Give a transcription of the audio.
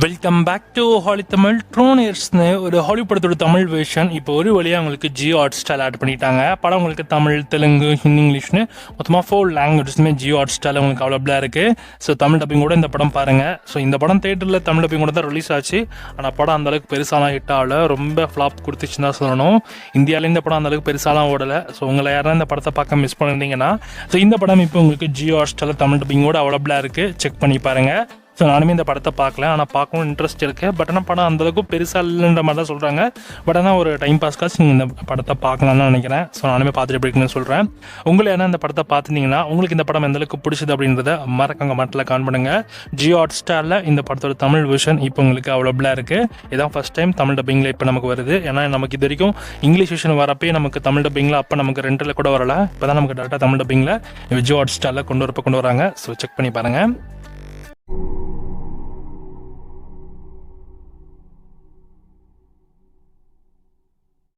Welcome back to Holly Tamil. ட்ரோனர்ஸ்னு ஒரு Hollywood படத்தோட தமிழ் வெர்ஷன் இப்போ ஒரு வழியாக உங்களுக்கு ஜியோ ஹாட் ஸ்டார் ஆட் பண்ணிட்டாங்க. படம் உங்களுக்கு தமிழ், தெலுங்கு, ஹிந்தி, இங்கிலீஷ்னு மொத்தமாக 4 லாங்குவேஜஸ்மே ஜியோ ஹாட் ஸ்டாரில் உங்களுக்கு அவைலபிளாக இருக்குது. ஸோ தமிழ் டப்பிங் கூட இந்த படம் பாருங்கள். ஸோ இந்த படம் தேட்டரில் தமிழ் டப்பிங் கூட தான் ரிலீஸ் ஆச்சு. ஆனால் படம் அந்தளவுக்கு பெருசாலாம் ஹிட் ஆகல, ரொம்ப ஃப்ளாப் கொடுத்துச்சுன்னு தான் சொல்லணும். இந்தியாவிலே இந்த படம் அந்தளவுக்கு பெருசாலாம் ஓடலை. ஸோ உங்களை யாரும் இந்த படத்தை பார்க்க மிஸ் பண்ணியிருந்தீங்கன்னா ஸோ இந்த படம் இப்போ உங்களுக்கு ஜியோ ஹாட் ஸ்டாரில் தமிழ் டப்பிங்கோட அவைலபிளாக இருக்குது, செக் பண்ணி பாருங்கள். ஸோ நானுமே இந்த படத்தை பார்க்கல, ஆனால் பார்க்கணும் இன்ட்ரெஸ்ட் இருக்குது. பட் ஆனால் படம் அந்தளவுக்கு பெருசாக இல்லைன்ற மாதிரி தான் சொல்கிறாங்க. பட் ஆனால் ஒரு டைம் பாஸ்க்காக நீங்கள் இந்த படத்தை பார்க்கலான்னு நினைக்கிறேன். ஸோ நானுமே பார்த்துட்டு எப்படி இருக்குன்னு சொல்கிறேன். உங்களை ஏன்னா இந்த படத்தை பார்த்துருந்தீங்கன்னா உங்களுக்கு இந்த படம் எந்தளவுக்கு பிடிச்சது அப்படின்றத மறக்காம கமெண்ட்டில் கான் பண்ணுங்கள். ஜியோ ஹாட் ஸ்டாரில் இந்த படத்தோட தமிழ் வெர்ஷன் இப்போ உங்களுக்கு அவைலபிளாக இருக்குது. இதான் ஃபஸ்ட் டைம் தமிழ் டப்பிங்கில் இப்போ நமக்கு வருது. ஏன்னா நமக்கு இது வரைக்கும் இங்கிலீஷ் வெர்ஷன் வரப்பே நமக்கு தமிழ் டப்பிங்கில் அப்போ நமக்கு ரெண்டில் கூட வரல. இப்போ தான் நமக்கு டேரெக்டாக தமிழ் டப்பிங்கில் ஜியோ ஹாட் ஸ்டாரில் கொண்டு வராங்க. ஸோ செக் பண்ணி பாருங்கள்.